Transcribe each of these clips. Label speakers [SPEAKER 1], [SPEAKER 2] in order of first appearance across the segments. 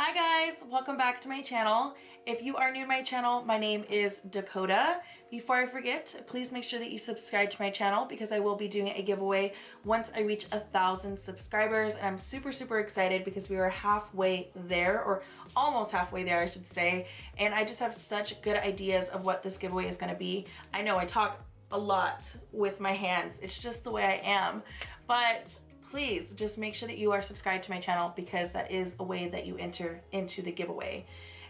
[SPEAKER 1] Hi guys, welcome back to my channel. If you are new to my channel, my name is Dakota. Before I forget, please make sure that you subscribe to my channel because I will be doing a giveaway once I reach 1,000 subscribers, and I'm super excited because we are halfway there, or almost halfway there I should say, and I just have such good ideas of what this giveaway is going to be. I know I talk a lot with my hands, it's just the way I am, but please just make sure that you are subscribed to my channel because that is a way that you enter into the giveaway.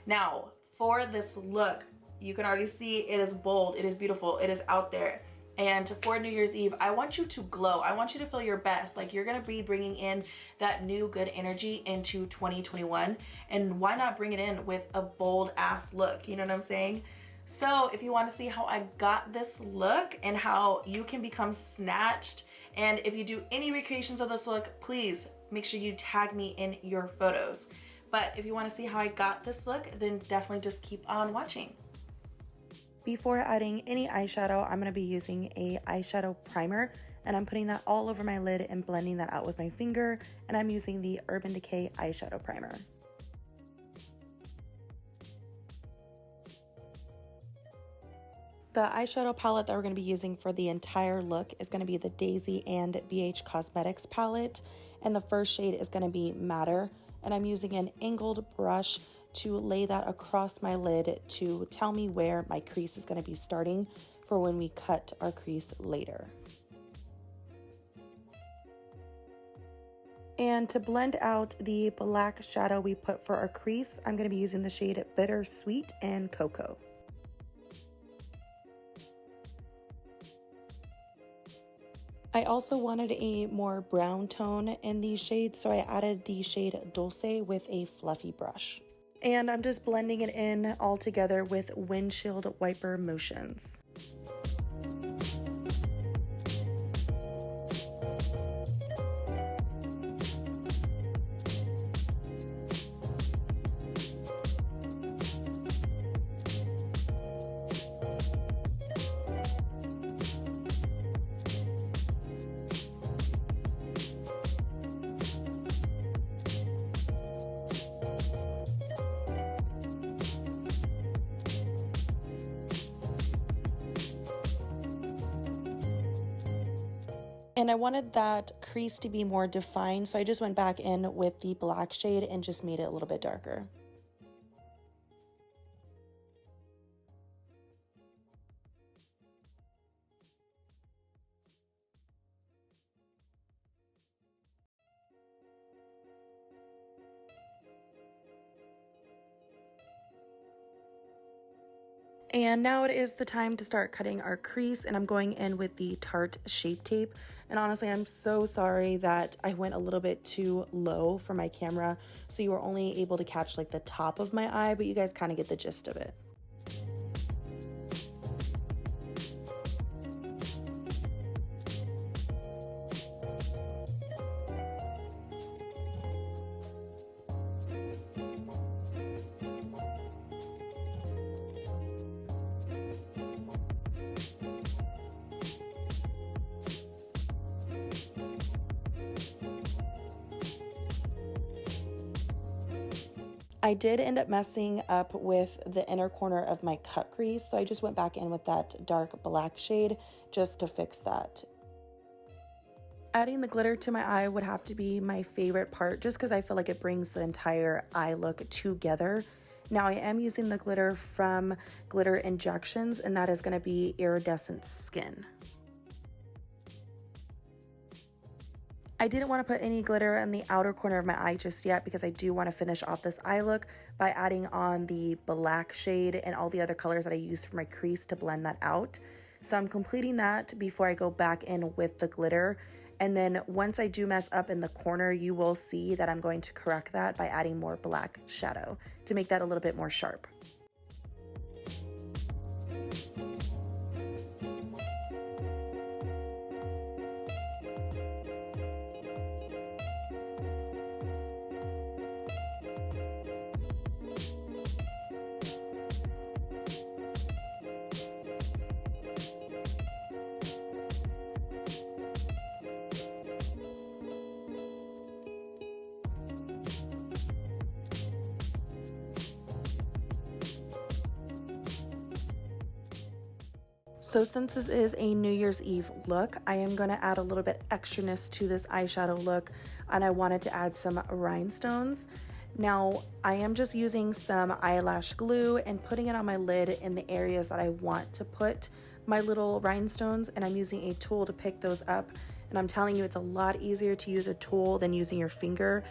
[SPEAKER 1] Now, for this look, you can already see it is bold, it is beautiful, it is out there. And for New Year's Eve, I want you to glow. I want you to feel your best. Like, you're gonna be bringing in that new good energy into 2021. And why not bring it in with a bold ass look? You know what I'm saying? So if you want to see how I got this look and how you can become snatched, and if you do any recreations of this look, please make sure you tag me in your photos. But if you want to see how I got this look, then definitely just keep on watching. Before adding any eyeshadow, I'm going to be using a eyeshadow primer, and I'm putting that all over my lid and blending that out with my finger, and I'm using the Urban Decay eyeshadow primer. The eyeshadow palette that we're going to be using for the entire look is going to be the Daisy and BH Cosmetics palette, and the first shade is going to be Matter, and I'm using an angled brush to lay that across my lid to tell me where my crease is going to be starting for when we cut our crease later. And to blend out the black shadow we put for our crease, I'm going to be using the shade Bittersweet and Cocoa. I also wanted a more brown tone in these shades, so I added the shade Dulce with a fluffy brush. And I'm just blending it in all together with windshield wiper motions. And I wanted that crease to be more defined, so I just went back in with the black shade and just made it a little bit darker. And now it is the time to start cutting our crease, and I'm going in with the Tarte Shape Tape. And honestly, I'm so sorry that I went a little bit too low for my camera, so you were only able to catch like the top of my eye, but you guys kind of get the gist of it. I did end up messing up with the inner corner of my cut crease, so I just went back in with that dark black shade just to fix that. Adding the glitter to my eye would have to be my favorite part just because I feel like it brings the entire eye look together. Now I am using the glitter from Glitter Injections, and that is going to be Iridescent Skin. I didn't want to put any glitter in the outer corner of my eye just yet because I do want to finish off this eye look by adding on the black shade and all the other colors that I used for my crease to blend that out. So I'm completing that before I go back in with the glitter. And then once I do mess up in the corner, you will see that I'm going to correct that by adding more black shadow to make that a little bit more sharp. So since this is a New Year's Eve look, I am going to add a little bit extraness to this eyeshadow look, and I wanted to add some rhinestones. Now, I am just using some eyelash glue and putting it on my lid in the areas that I want to put my little rhinestones, and I'm using a tool to pick those up. And I'm telling you, it's a lot easier to use a tool than using your finger.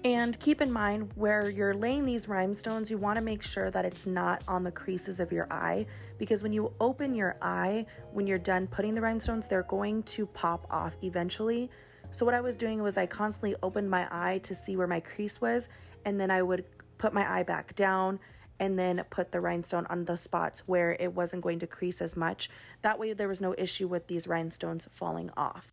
[SPEAKER 1] And keep in mind, where you're laying these rhinestones, you want to make sure that it's not on the creases of your eye, because when you open your eye, when you're done putting the rhinestones, they're going to pop off eventually. So what I was doing was I constantly opened my eye to see where my crease was, and then I would put my eye back down and then put the rhinestone on the spots where it wasn't going to crease as much. That way there was no issue with these rhinestones falling off.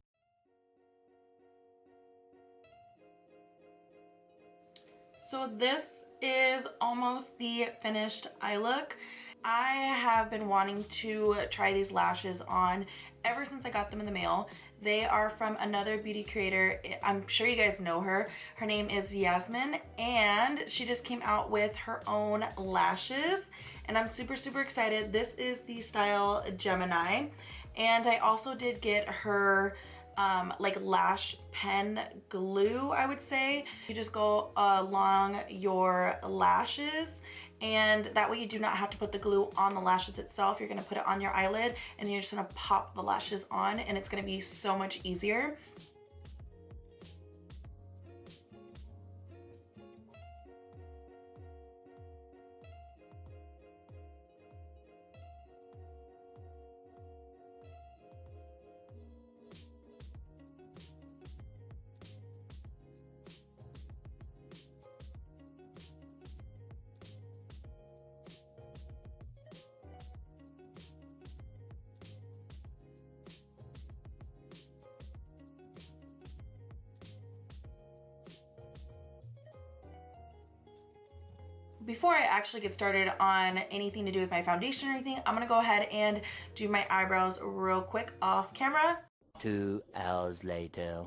[SPEAKER 1] So this is almost the finished eye look. I have been wanting to try these lashes on ever since I got them in the mail. They are from another beauty creator. I'm sure you guys know her. Her name is Yasmin, and she just came out with her own lashes, and I'm super excited. This is the style Gemini, and I also did get her like lash pen glue, I would say. You just go along your lashes, and that way you do not have to put the glue on the lashes itself. You're gonna put it on your eyelid, and you're just gonna pop the lashes on, and it's gonna be so much easier. Before I actually get started on anything to do with my foundation or anything, I'm gonna go ahead and do my eyebrows real quick off camera.
[SPEAKER 2] 2 hours later.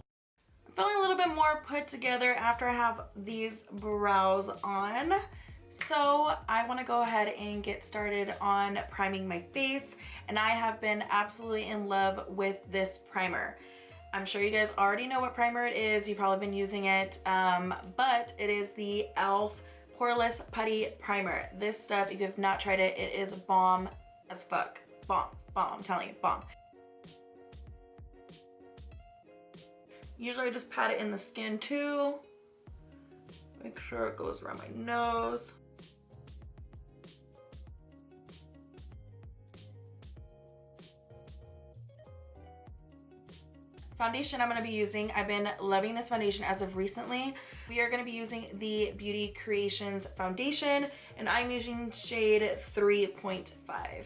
[SPEAKER 1] I'm feeling a little bit more put together after I have these brows on. So I wanna go ahead and get started on priming my face, and I have been absolutely in love with this primer. I'm sure you guys already know what primer it is. You've probably been using it, but it is the e.l.f. Poreless Putty Primer. This stuff, if you have not tried it, it is bomb as fuck. Bomb, I'm telling you, bomb. Usually I just pat it in the skin too. Make sure it goes around my nose. Foundation I'm going to be using, I've been loving this foundation as of recently. We are going to be using the Beauty Creations foundation, and I'm using shade 3.5.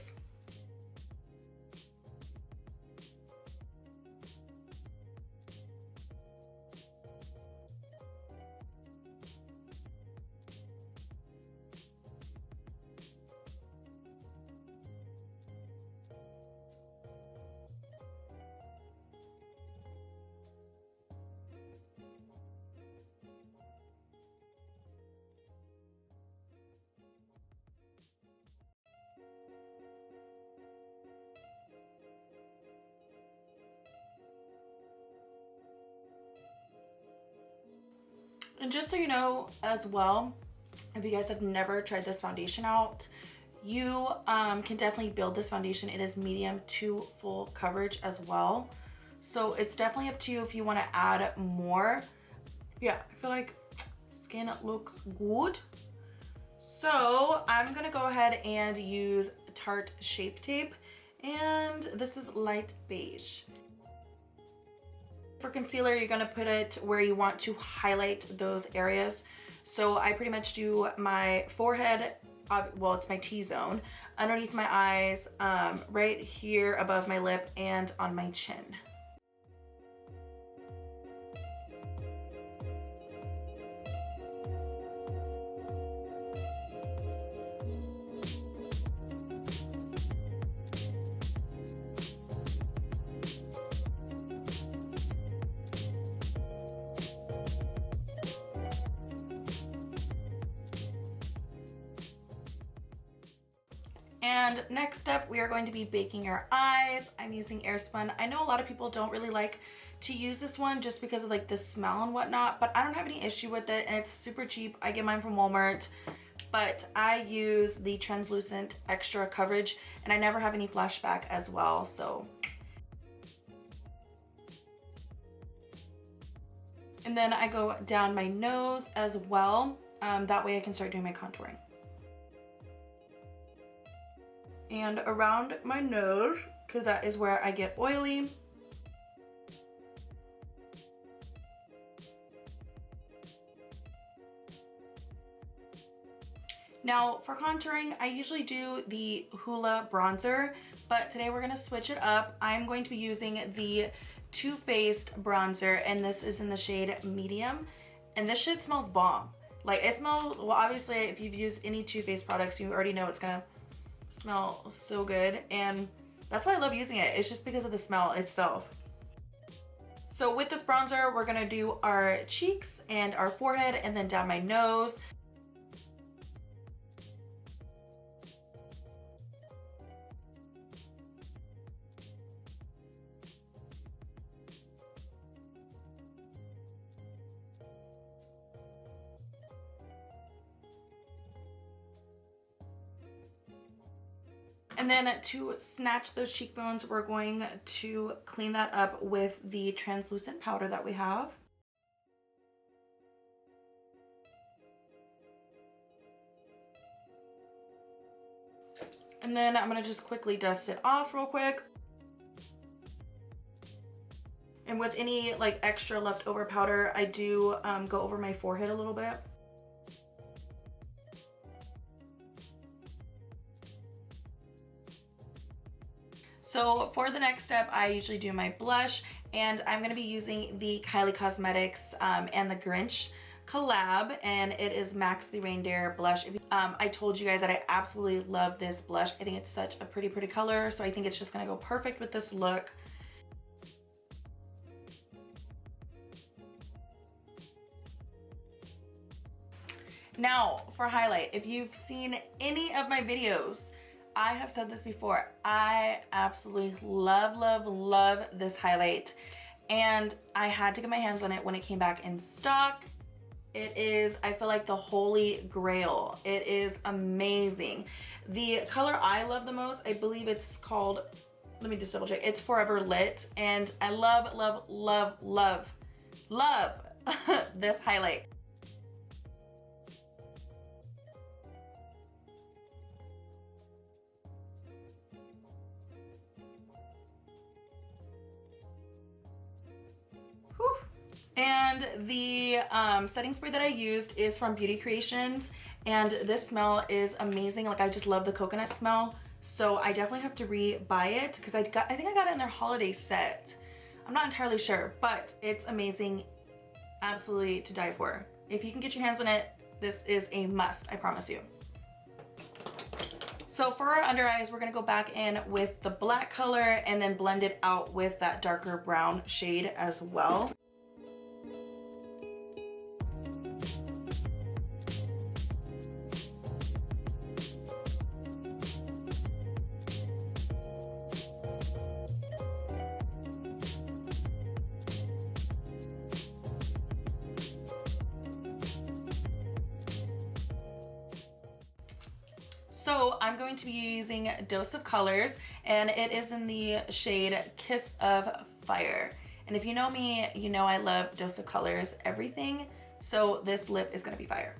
[SPEAKER 1] And just so you know as well, if you guys have never tried this foundation out, you can definitely build this foundation. It is medium to full coverage as well. So it's definitely up to you if you want to add more. Yeah, I feel like skin looks good. So I'm going to go ahead and use Tarte Shape Tape. And this is light beige. For concealer, you're going to put it where you want to highlight those areas. So I pretty much do my forehead, well, it's my T-zone, underneath my eyes, right here above my lip, and on my chin. And next up, we are going to be baking our eyes. I'm using Airspun. I know a lot of people don't really like to use this one just because of like the smell and whatnot, but I don't have any issue with it, and it's super cheap. I get mine from Walmart, but I use the translucent extra coverage, and I never have any flashback as well, so. And then I go down my nose as well. That way I can start doing my contouring. And around my nose, because that is where I get oily. Now for contouring, I usually do the Hoola bronzer, but today we're gonna switch it up. I'm going to be using the TooFaced bronzer, and this is in the shade medium, and this shit smells bomb. Like, it smells, well, obviously if you've used any TooFaced products, you already know it's gonna smell so good, and that's why I love using it. It's just because of the smell itself. So with this bronzer, we're gonna do our cheeks and our forehead, and then down my nose. And then to snatch those cheekbones, we're going to clean that up with the translucent powder that we have. And then I'm gonna just quickly dust it off real quick. And with any like extra leftover powder, I do go over my forehead a little bit. So for the next step, I usually do my blush, and I'm gonna be using the Kylie Cosmetics and the Grinch collab, and it is Max the Reindeer blush. I told you guys that I absolutely love this blush. I think it's such a pretty color, so I think it's just gonna go perfect with this look. Now for highlight, if you've seen any of my videos, I have said this before, I absolutely love this highlight, and I had to get my hands on it when it came back in stock. It is, I feel like, the holy grail. It is amazing. The color I love the most, I believe it's called, let me just double check, it's Forever Lit, and I love this highlight. And the setting spray that I used is from Beauty Creations, and this smell is amazing. Like, I just love the coconut smell, so I definitely have to re-buy it because I think I got it in their holiday set. I'm not entirely sure, but it's amazing. Absolutely to die for. If you can get your hands on it, this is a must, I promise you. So for our under eyes, we're gonna go back in with the black color and then blend it out with that darker brown shade as well. So I'm going to be using Dose of Colors, and it is in the shade Kiss of Fire. And if you know me, you know I love Dose of Colors everything, so this lip is gonna be fire.